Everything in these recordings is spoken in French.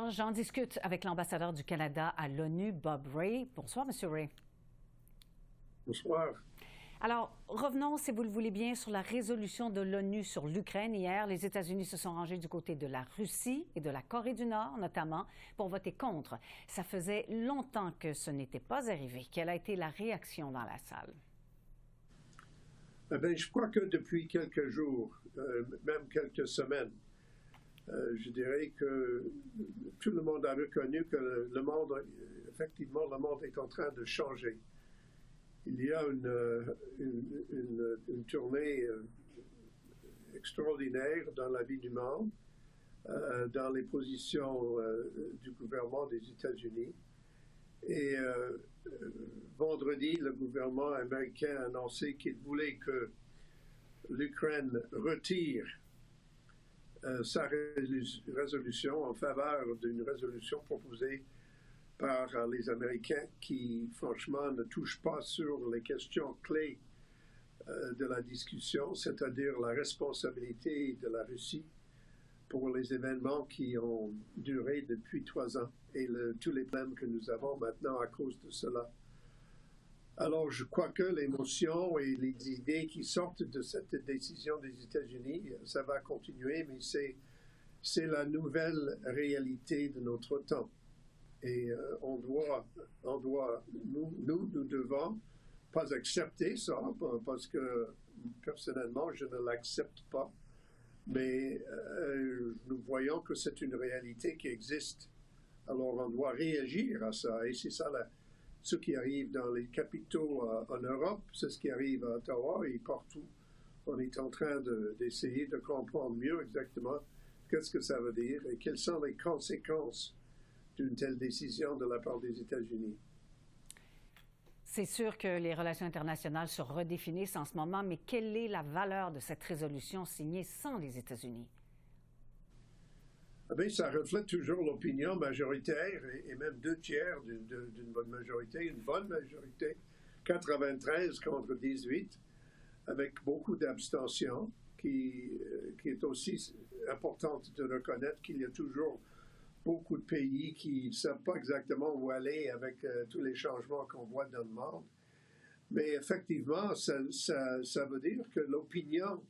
Alors, j'en discute avec l'ambassadeur du Canada à l'ONU, Bob Rae. Bonsoir, Monsieur Rae. Bonsoir. Alors, revenons, si vous le voulez bien, sur la résolution de l'ONU sur l'Ukraine. Hier, les États-Unis se sont rangés du côté de la Russie et de la Corée du Nord, notamment, pour voter contre. Ça faisait longtemps que ce n'était pas arrivé. Quelle a été la réaction dans la salle? Eh bien, je crois que depuis quelques jours, même quelques semaines, je dirais que tout le monde a reconnu que le monde, effectivement, le monde est en train de changer. Il y a une tournée extraordinaire dans la vie du monde, dans les positions du gouvernement des États-Unis. Et vendredi, le gouvernement américain a annoncé qu'il voulait que l'Ukraine retire sa résolution en faveur d'une résolution proposée par les Américains qui, franchement, ne touche pas sur les questions clés de la discussion, c'est-à-dire la responsabilité de la Russie pour les événements qui ont duré depuis 3 ans et tous les problèmes que nous avons maintenant à cause de cela. Alors, je crois que l'émotion et les idées qui sortent de cette décision des États-Unis, ça va continuer, mais c'est la nouvelle réalité de notre temps. Et nous devons pas accepter ça, parce que personnellement, je ne l'accepte pas. Mais nous voyons que c'est une réalité qui existe. Alors, on doit réagir à ça. Et c'est ça ce qui arrive dans les capitaux en Europe, c'est ce qui arrive à Ottawa et partout. On est en train d'essayer de comprendre mieux exactement qu'est-ce que ça veut dire et quelles sont les conséquences d'une telle décision de la part des États-Unis. C'est sûr que les relations internationales se redéfinissent en ce moment, mais quelle est la valeur de cette résolution signée sans les États-Unis? Eh bien, ça reflète toujours l'opinion majoritaire et même 2/3 d'une bonne majorité, 93 contre 18, avec beaucoup d'abstention, qui est aussi importante de reconnaître qu'il y a toujours beaucoup de pays qui ne savent pas exactement où aller avec tous les changements qu'on voit dans le monde. Mais effectivement, ça veut dire que l'opinion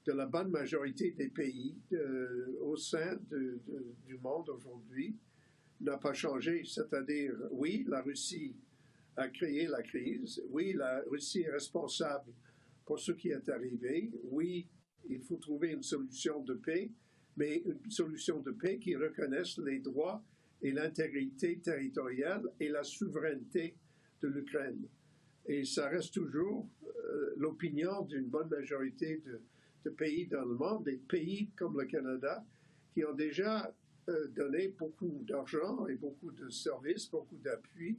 de la bonne majorité des pays au sein du monde aujourd'hui n'a pas changé. C'est-à-dire, oui, la Russie a créé la crise. Oui, la Russie est responsable pour ce qui est arrivé. Oui, il faut trouver une solution de paix, mais une solution de paix qui reconnaisse les droits et l'intégrité territoriale et la souveraineté de l'Ukraine. Et ça reste toujours l'opinion d'une bonne majorité de pays dans le monde, des pays comme le Canada, qui ont déjà donné beaucoup d'argent et beaucoup de services, beaucoup d'appui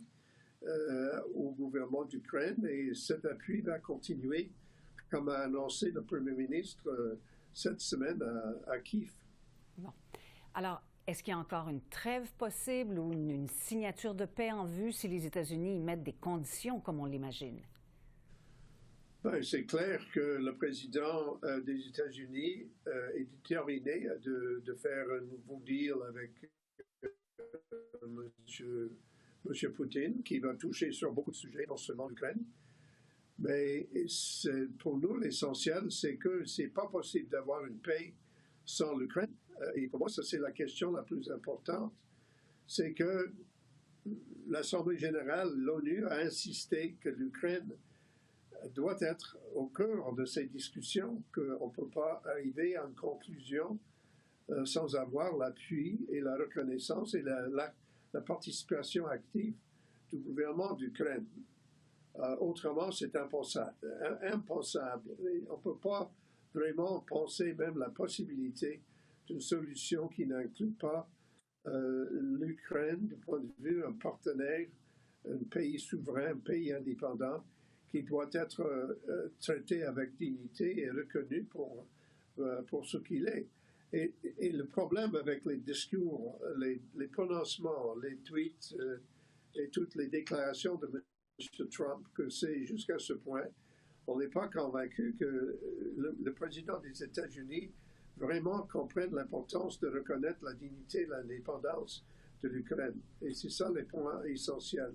au gouvernement d'Ukraine. Et cet appui va continuer, comme a annoncé le Premier ministre cette semaine à Kiev. Bon. Alors, est-ce qu'il y a encore une trêve possible ou une signature de paix en vue si les États-Unis y mettent des conditions comme on l'imagine? Ben, c'est clair que le président des États-Unis est déterminé de faire un nouveau deal avec M. Poutine, qui va toucher sur beaucoup de sujets, non seulement l'Ukraine. Mais pour nous, l'essentiel, c'est que c'est pas possible d'avoir une paix sans l'Ukraine. Et pour moi, ça, c'est la question la plus importante. C'est que l'Assemblée générale, l'ONU, a insisté que l'Ukraine doit être au cœur de ces discussions, qu'on ne peut pas arriver à une conclusion sans avoir l'appui et la reconnaissance et la participation active du gouvernement d'Ukraine. Autrement, c'est impensable. On ne peut pas vraiment penser même la possibilité d'une solution qui n'inclut pas l'Ukraine du point de vue d'un partenaire, un pays souverain, un pays indépendant, qui doit être traité avec dignité et reconnu pour ce qu'il est. Et le problème avec les discours, les prononcements, les tweets et toutes les déclarations de M. Trump, que c'est jusqu'à ce point, on n'est pas convaincu que le président des États-Unis vraiment comprennent l'importance de reconnaître la dignité et l'indépendance de l'Ukraine. Et c'est ça les points essentiels.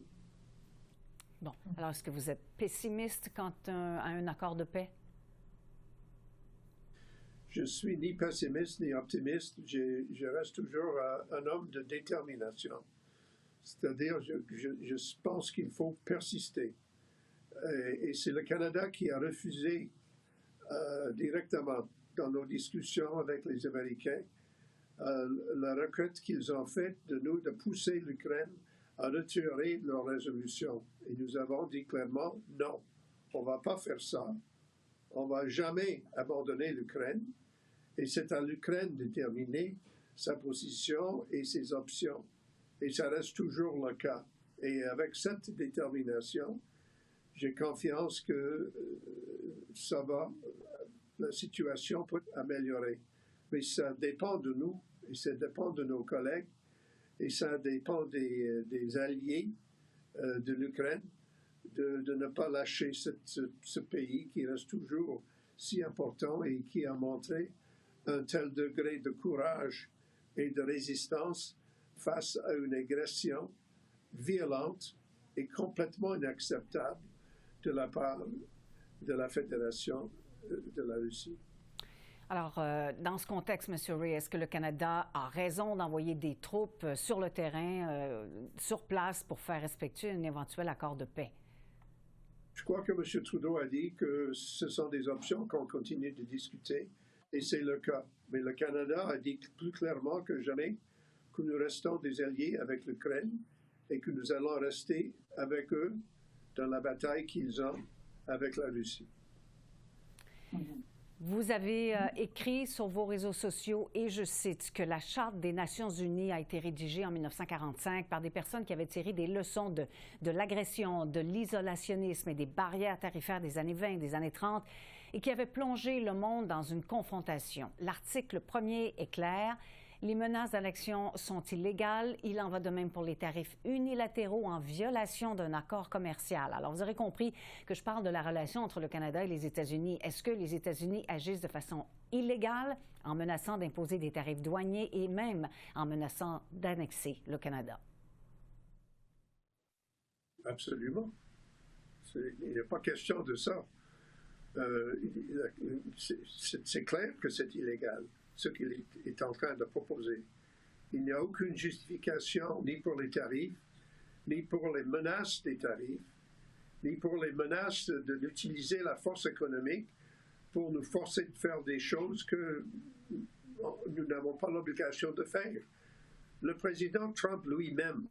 Bon, alors est-ce que vous êtes pessimiste quant à un accord de paix? Je suis ni pessimiste ni optimiste. Je reste toujours un homme de détermination. C'est-à-dire, je pense qu'il faut persister. Et c'est le Canada qui a refusé directement dans nos discussions avec les Américains la requête qu'ils ont faite de nous de pousser l'Ukraine à retirer leur résolution. Et nous avons dit clairement non, on ne va pas faire ça. On ne va jamais abandonner l'Ukraine. Et c'est à l'Ukraine de déterminer sa position et ses options. Et ça reste toujours le cas. Et avec cette détermination, j'ai confiance que ça va, la situation peut améliorer. Mais ça dépend de nous, et ça dépend de nos collègues, et ça dépend des alliés de l'Ukraine, de ne pas lâcher ce pays qui reste toujours si important et qui a montré un tel degré de courage et de résistance face à une agression violente et complètement inacceptable de la part de la Fédération de la Russie. Alors, dans ce contexte, M. Ray, est-ce que le Canada a raison d'envoyer des troupes sur le terrain, sur place, pour faire respecter un éventuel accord de paix? Je crois que M. Trudeau a dit que ce sont des options qu'on continue de discuter, et c'est le cas. Mais le Canada a dit plus clairement que jamais que nous restons des alliés avec l'Ukraine et que nous allons rester avec eux dans la bataille qu'ils ont avec la Russie. Vous avez écrit sur vos réseaux sociaux, et je cite, que la Charte des Nations unies a été rédigée en 1945 par des personnes qui avaient tiré des leçons de l'agression, de l'isolationnisme et des barrières tarifaires des années 20, des années 30, et qui avaient plongé le monde dans une confrontation. L'article 1er est clair. Les menaces d'annexion sont illégales. Il en va de même pour les tarifs unilatéraux en violation d'un accord commercial. Alors, vous aurez compris que je parle de la relation entre le Canada et les États-Unis. Est-ce que les États-Unis agissent de façon illégale en menaçant d'imposer des tarifs douaniers et même en menaçant d'annexer le Canada? Absolument. Il n'y a pas question de ça. C'est clair que c'est illégal, ce qu'il est en train de proposer. Il n'y a aucune justification ni pour les tarifs, ni pour les menaces des tarifs, ni pour les menaces d'utiliser la force économique pour nous forcer de faire des choses que nous n'avons pas l'obligation de faire. Le président Trump lui-même,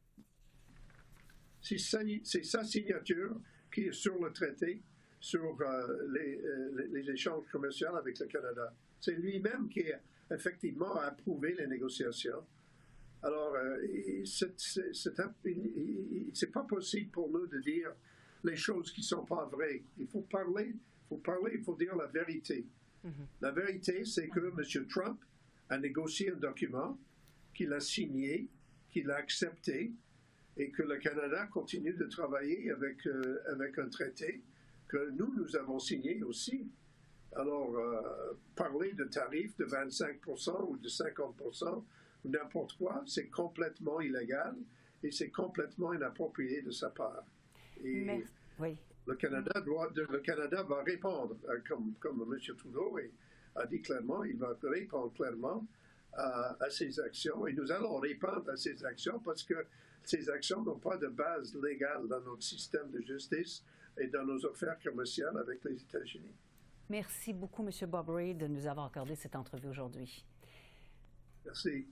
c'est sa signature qui est sur le traité sur les échanges commerciaux avec le Canada. C'est lui-même qui a effectivement approuvé les négociations. Alors, c'est pas possible pour nous de dire les choses qui ne sont pas vraies. Il faut parler, il faut dire la vérité. La vérité, c'est que M. Trump a négocié un document qu'il a signé, qu'il a accepté, et que le Canada continue de travailler avec un traité que nous avons signé aussi. Alors, parler de tarifs de 25% ou de 50% ou n'importe quoi, c'est complètement illégal et c'est complètement inapproprié de sa part. Et oui. le Canada va répondre, comme M. Trudeau a dit clairement, il va répondre clairement à ces actions. Et nous allons répondre à ces actions parce que ces actions n'ont pas de base légale dans notre système de justice et dans nos affaires commerciales avec les États-Unis. Merci beaucoup, M. Bob Ray, de nous avoir accordé cette entrevue aujourd'hui. Merci.